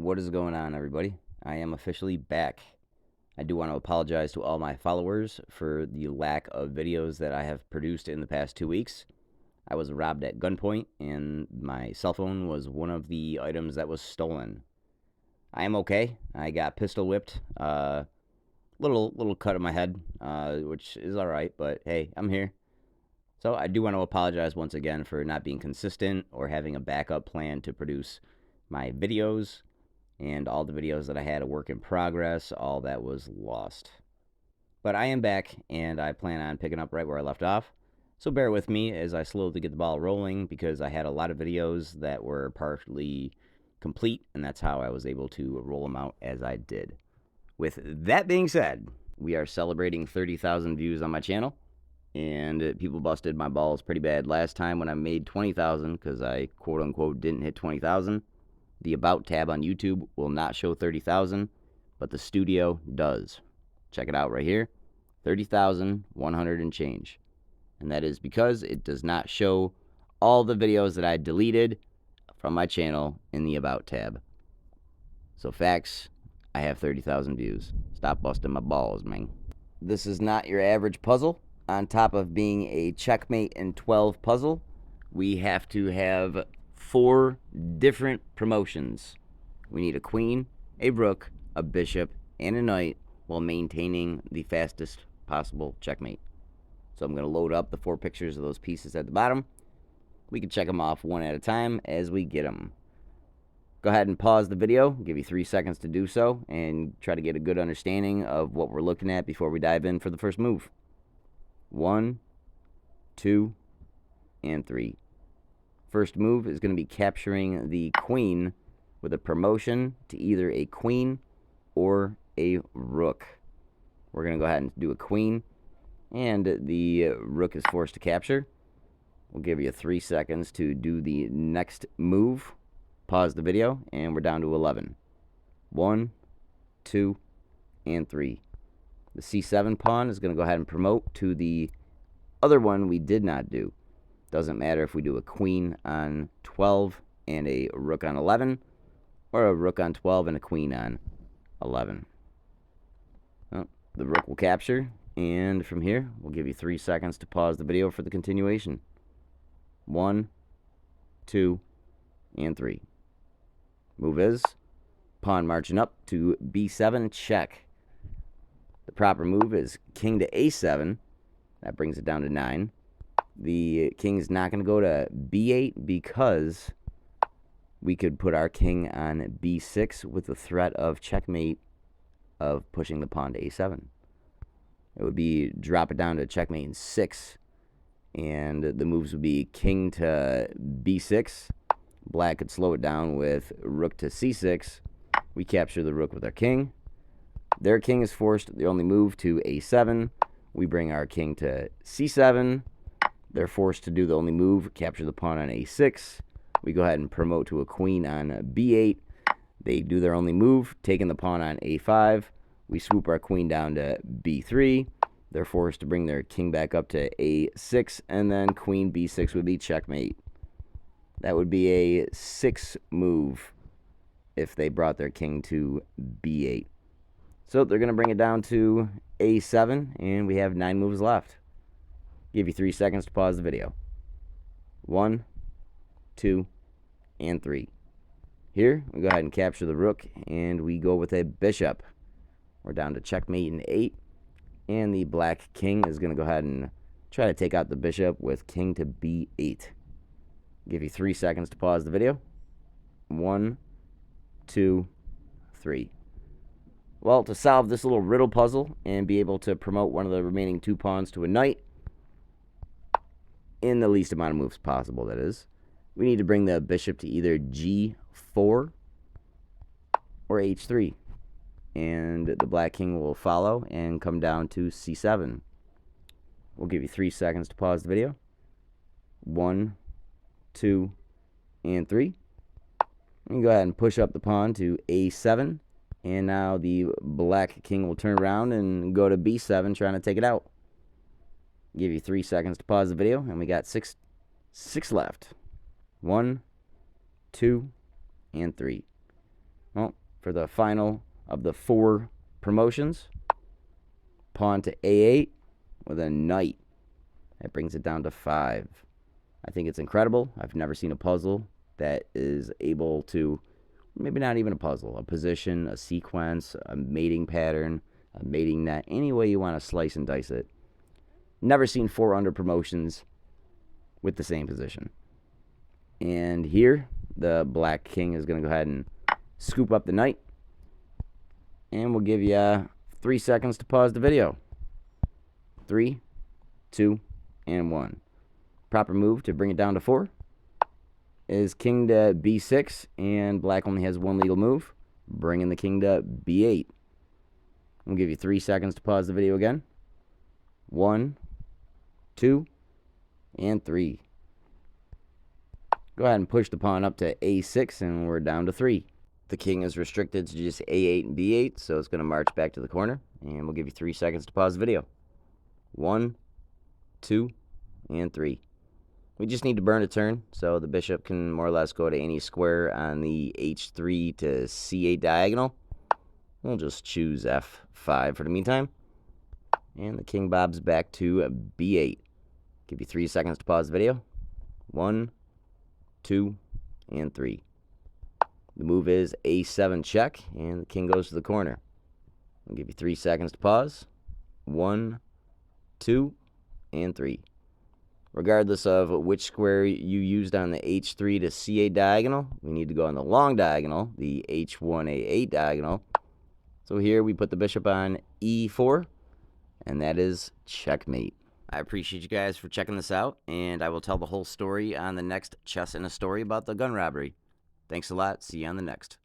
What is going on, everybody? I am officially back. I do want to apologize to all my followers for the lack of videos that I have produced in the past 2 weeks. I was robbed at gunpoint, and my cell phone was one of the items that was stolen. I am okay. I got pistol whipped. Little cut on my head, which is all right, but hey, I'm here. So I do want to apologize once again for not being consistent or having a backup plan to produce my videos, and all the videos that I had a work in progress, all that was lost. But I am back, and I plan on picking up right where I left off. So bear with me as I slowly get the ball rolling, because I had a lot of videos that were partially complete, and that's how I was able to roll them out as I did. With that being said, we are celebrating 30,000 views on my channel, and people busted my balls pretty bad last time when I made 20,000 because I quote-unquote didn't hit 20,000. The About tab on YouTube will not show 30,000, but the studio does. Check it out right here, 30,100 and change. And that is because it does not show all the videos that I deleted from my channel in the About tab. So facts, I have 30,000 views. Stop busting my balls, man. This is not your average puzzle. On top of being a checkmate in 12 puzzle, we have to have 4 different promotions. We need a queen, a rook, a bishop, and a knight while maintaining the fastest possible checkmate. So I'm going to load up the 4 pictures of those pieces at the bottom. We can check them off one at a time as we get them. Go ahead and pause the video, give you 3 seconds to do so, and try to get a good understanding of what we're looking at before we dive in for the first move. 1, 2, and 3. First move is going to be capturing the queen with a promotion to either a queen or a rook. We're going to go ahead and do a queen, and the rook is forced to capture. We'll give you 3 seconds to do the next move. Pause the video, and we're down to 11. 1, 2, and 3. The c7 pawn is going to go ahead and promote to the other one we did not do. Doesn't matter if we do a queen on 12 and a rook on 11, or a rook on 12 and a queen on 11. Well, the rook will capture, and from here, we'll give you 3 seconds to pause the video for the continuation. 1, 2, and 3. Move is pawn marching up to b7, check. The proper move is king to a7. That brings it down to 9. The king's not going to go to b8 because we could put our king on b6 with the threat of checkmate of pushing the pawn to a7. It would be drop it down to checkmate in 6, and the moves would be king to b6. Black could slow it down with rook to c6. We capture the rook with our king. Their king is forced the only move to a7. We bring our king to c7. They're forced to do the only move, capture the pawn on a6. We go ahead and promote to a queen on b8. They do their only move, taking the pawn on a5. We swoop our queen down to b3. They're forced to bring their king back up to a6, and then queen b6 would be checkmate. That would be a 6 move if they brought their king to b8. So they're going to bring it down to a7, and we have 9 moves left. Give you 3 seconds to pause the video. 1, 2, and 3. Here, we go ahead and capture the rook, and we go with a bishop. We're down to checkmate in 8, and the black king is going to go ahead and try to take out the bishop with king to b8. Give you 3 seconds to pause the video. 1, 2, 3. Well, to solve this little riddle puzzle and be able to promote one of the remaining 2 pawns to a knight, in the least amount of moves possible, that is, we need to bring the bishop to either g4 or h3. And the black king will follow and come down to c7. We'll give you 3 seconds to pause the video. 1, 2, and 3. You can go ahead and push up the pawn to a7. And now the black king will turn around and go to b7, trying to take it out. Give you 3 seconds to pause the video, and we got six left. 1, 2, and 3. Well, for the final of the 4 promotions, pawn to A8 with a knight. That brings it down to 5. I think it's incredible. I've never seen a puzzle that is able to, maybe not even a puzzle, a position, a sequence, a mating pattern, a mating net, any way you want to slice and dice it. Never seen 4 under promotions with the same position. And here, the black king is going to go ahead and scoop up the knight. And we'll give you 3 seconds to pause the video. 3, 2, and 1. Proper move to bring it down to 4 is king to b6, and black only has 1 legal move, bringing the king to b8. We'll give you 3 seconds to pause the video again. 1, 2, and 3. Go ahead and push the pawn up to a6, and we're down to 3. The king is restricted to just a8 and b8, so it's going to march back to the corner, and we'll give you 3 seconds to pause the video. 1, 2, and 3. We just need to burn a turn, so the bishop can more or less go to any square on the h3 to c8 diagonal. We'll just choose f5 for the meantime. And the king bobs back to b8. Give you 3 seconds to pause the video. 1, 2, and 3. The move is a7 check, and the king goes to the corner. I'll give you 3 seconds to pause. 1, 2, and 3. Regardless of which square you used on the h3 to c8 diagonal, we need to go on the long diagonal, the h1a8 diagonal. So here we put the bishop on e4, and that is checkmate. I appreciate you guys for checking this out, and I will tell the whole story on the next Chess in a Story about the gun robbery. Thanks a lot. See you on the next.